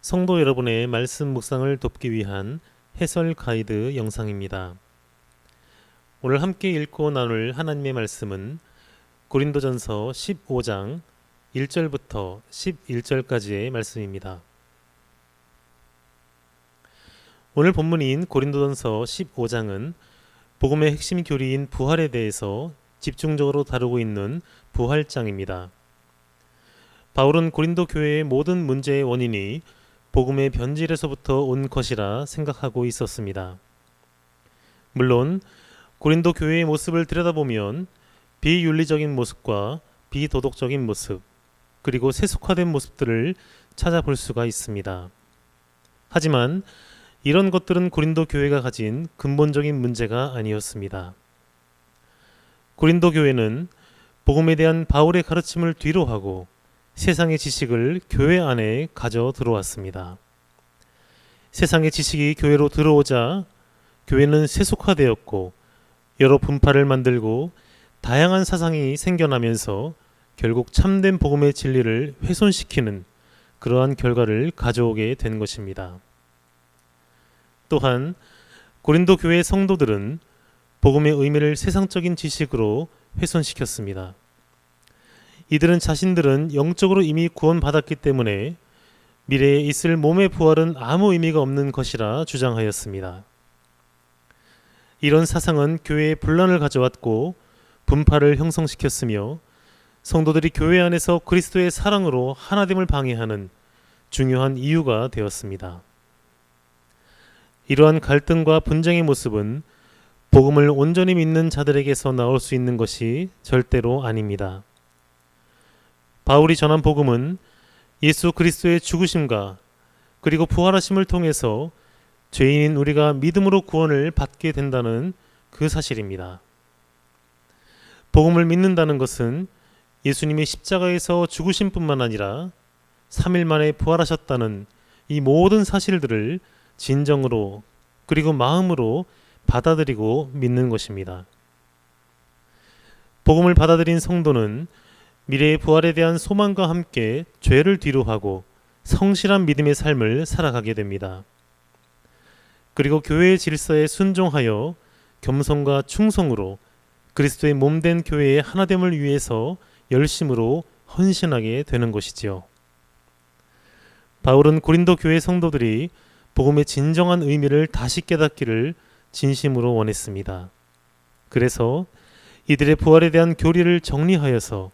성도 여러분의 말씀 묵상을 돕기 위한 해설 가이드 영상입니다. 오늘 함께 읽고 나눌 하나님의 말씀은 고린도전서 15장 1절부터 11절까지의 말씀입니다. 오늘 본문인 고린도전서 15장은 복음의 핵심 교리인 부활에 대해서 집중적으로 다루고 있는 부활장입니다. 바울은 고린도 교회의 모든 문제의 원인이 복음의 변질에서부터 온 것이라 생각하고 있었습니다. 물론 고린도 교회의 모습을 들여다보면 비윤리적인 모습과 비도덕적인 모습, 그리고 세속화된 모습들을 찾아볼 수가 있습니다. 하지만 이런 것들은 고린도 교회가 가진 근본적인 문제가 아니었습니다. 고린도 교회는 복음에 대한 바울의 가르침을 뒤로하고 세상의 지식을 교회 안에 가져 들어왔습니다. 세상의 지식이 교회로 들어오자 교회는 세속화되었고 여러 분파를 만들고 다양한 사상이 생겨나면서 결국 참된 복음의 진리를 훼손시키는 그러한 결과를 가져오게 된 것입니다. 또한 고린도 교회 성도들은 복음의 의미를 세상적인 지식으로 훼손시켰습니다. 이들은 자신들은 영적으로 이미 구원받았기 때문에 미래에 있을 몸의 부활은 아무 의미가 없는 것이라 주장하였습니다. 이런 사상은 교회에 분란을 가져왔고 분파를 형성시켰으며 성도들이 교회 안에서 그리스도의 사랑으로 하나됨을 방해하는 중요한 이유가 되었습니다. 이러한 갈등과 분쟁의 모습은 복음을 온전히 믿는 자들에게서 나올 수 있는 것이 절대로 아닙니다. 바울이 전한 복음은 예수 그리스도의 죽으심과 그리고 부활하심을 통해서 죄인인 우리가 믿음으로 구원을 받게 된다는 그 사실입니다. 복음을 믿는다는 것은 예수님이 십자가에서 죽으신 뿐만 아니라 3일 만에 부활하셨다는 이 모든 사실들을 진정으로 그리고 마음으로 받아들이고 믿는 것입니다. 복음을 받아들인 성도는 미래의 부활에 대한 소망과 함께 죄를 뒤로하고 성실한 믿음의 삶을 살아가게 됩니다. 그리고 교회의 질서에 순종하여 겸손과 충성으로 그리스도의 몸된 교회의 하나됨을 위해서 열심으로 헌신하게 되는 것이지요. 바울은 고린도 교회 성도들이 복음의 진정한 의미를 다시 깨닫기를 진심으로 원했습니다. 그래서 이들의 부활에 대한 교리를 정리하여서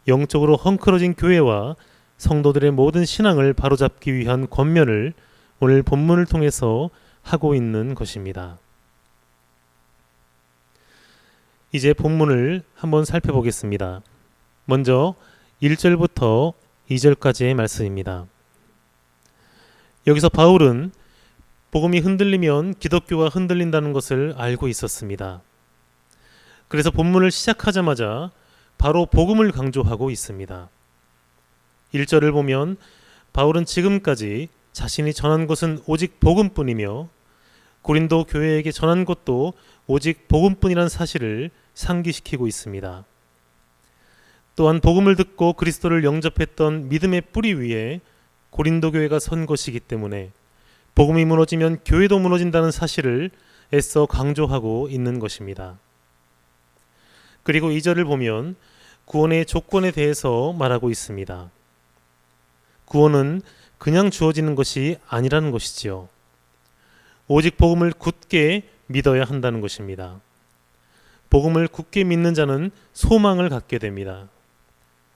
영적으로 헝클어진 교회와 성도들의 모든 신앙을 바로잡기 위한 권면을 오늘 본문을 통해서 하고 있는 것입니다. 이제 본문을 한번 살펴보겠습니다. 먼저 1절부터 2절까지의 말씀입니다. 여기서 바울은 복음이 흔들리면 기독교가 흔들린다는 것을 알고 있었습니다. 그래서 본문을 시작하자마자 바로 복음을 강조하고 있습니다. 1절을 보면 바울은 지금까지 자신이 전한 것은 오직 복음뿐이며 고린도 교회에게 전한 것도 오직 복음뿐이라는 사실을 상기시키고 있습니다. 또한 복음을 듣고 그리스도를 영접했던 믿음의 뿌리 위에 고린도 교회가 선 것이기 때문에 복음이 무너지면 교회도 무너진다는 사실을 애써 강조하고 있는 것입니다. 그리고 2절을 보면 구원의 조건에 대해서 말하고 있습니다. 구원은 그냥 주어지는 것이 아니라는 것이지요. 오직 복음을 굳게 믿어야 한다는 것입니다. 복음을 굳게 믿는 자는 소망을 갖게 됩니다.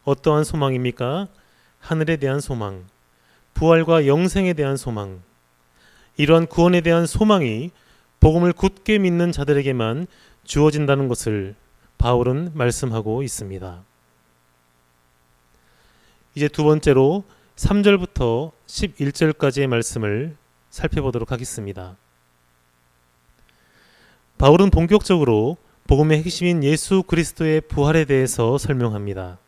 어떠한 소망입니까? 하늘에 대한 소망, 부활과 영생에 대한 소망. 이러한 구원에 대한 소망이 복음을 굳게 믿는 자들에게만 주어진다는 것을 바울은 말씀하고 있습니다. 이제 두 번째로 3절부터 11절까지의 말씀을 살펴보도록 하겠습니다. 바울은 본격적으로 복음의 핵심인 예수 그리스도의 부활에 대해서 설명합니다.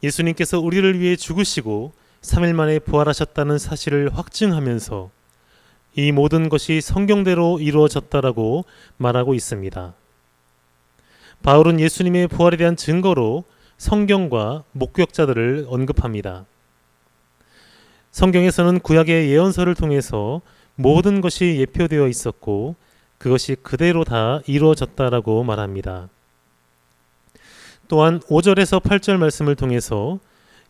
예수님께서 우리를 위해 죽으시고 3일 만에 부활하셨다는 사실을 확증하면서 이 모든 것이 성경대로 이루어졌다라고 말하고 있습니다. 바울은 예수님의 부활에 대한 증거로 성경과 목격자들을 언급합니다. 성경에서는 구약의 예언서를 통해서 모든 것이 예표되어 있었고 그것이 그대로 다 이루어졌다라고 말합니다. 또한 5절에서 8절 말씀을 통해서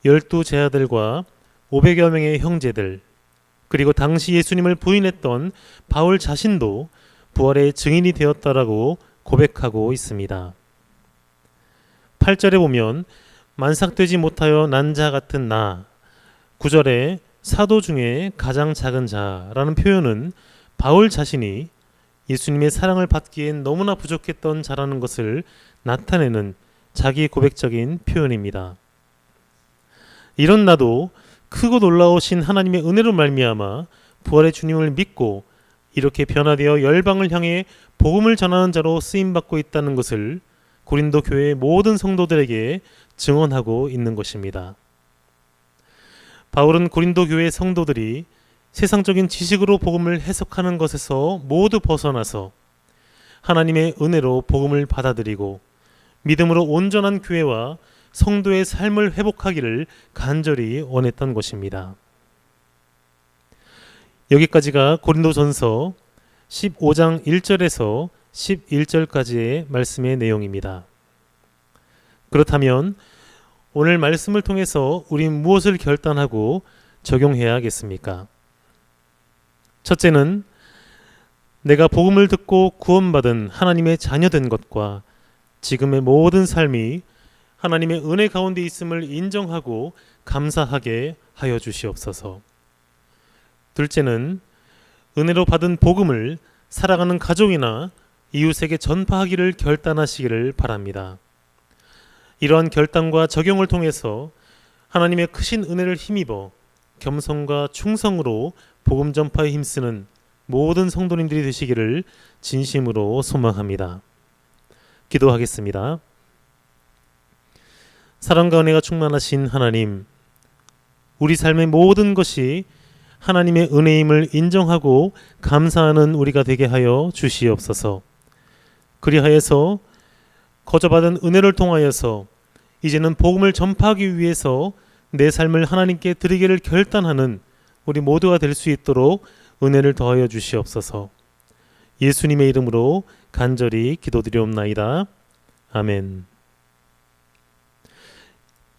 12제자들과 500여 명의 형제들 그리고 당시 예수님을 부인했던 바울 자신도 부활의 증인이 되었다라고 고백하고 있습니다. 8절에 보면 만삭되지 못하여 난 자 같은 나, 9절에 사도 중에 가장 작은 자라는 표현은 바울 자신이 예수님의 사랑을 받기엔 너무나 부족했던 자라는 것을 나타내는 자기 고백적인 표현입니다. 이런 나도 크고 놀라우신 하나님의 은혜로 말미암아 부활의 주님을 믿고 이렇게 변화되어 열방을 향해 복음을 전하는 자로 쓰임받고 있다는 것을 고린도 교회의 모든 성도들에게 증언하고 있는 것입니다. 바울은 고린도 교회 성도들이 세상적인 지식으로 복음을 해석하는 것에서 모두 벗어나서 하나님의 은혜로 복음을 받아들이고 믿음으로 온전한 교회와 성도의 삶을 회복하기를 간절히 원했던 것입니다. 여기까지가 고린도전서 15장 1절에서 11절까지의 말씀의 내용입니다. 그렇다면 오늘 말씀을 통해서 우린 무엇을 결단하고 적용해야겠습니까? 첫째는 내가 복음을 듣고 구원받은 하나님의 자녀된 것과 지금의 모든 삶이 하나님의 은혜 가운데 있음을 인정하고 감사하게 하여 주시옵소서. 둘째는 은혜로 받은 복음을 살아가는 가족이나 이웃에게 전파하기를 결단하시기를 바랍니다. 이러한 결단과 적용을 통해서 하나님의 크신 은혜를 힘입어 겸손과 충성으로 복음 전파에 힘쓰는 모든 성도님들이 되시기를 진심으로 소망합니다. 기도하겠습니다. 사랑과 은혜가 충만하신 하나님, 우리 삶의 모든 것이 하나님의 은혜임을 인정하고 감사하는 우리가 되게 하여 주시옵소서. 그리하여서 거저받은 은혜를 통하여서 이제는 복음을 전파하기 위해서 내 삶을 하나님께 드리기를 결단하는 우리 모두가 될 수 있도록 은혜를 더하여 주시옵소서. 예수님의 이름으로 간절히 기도드리옵나이다. 아멘.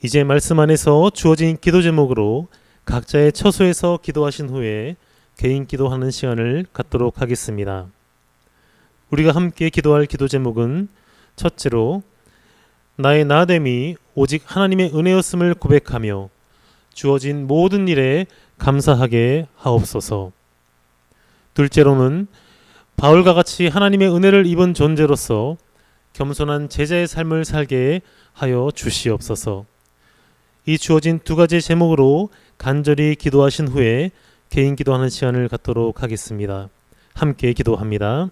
이제 말씀 안에서 주어진 기도 제목으로 각자의 처소에서 기도하신 후에 개인 기도하는 시간을 갖도록 하겠습니다. 우리가 함께 기도할 기도 제목은 첫째로 나의 나됨이 오직 하나님의 은혜였음을 고백하며 주어진 모든 일에 감사하게 하옵소서. 둘째로는 바울과 같이 하나님의 은혜를 입은 존재로서 겸손한 제자의 삶을 살게 하여 주시옵소서. 이 주어진 두 가지 제목으로 간절히 기도하신 후에 개인 기도하는 시간을 갖도록 하겠습니다. 함께 기도합니다.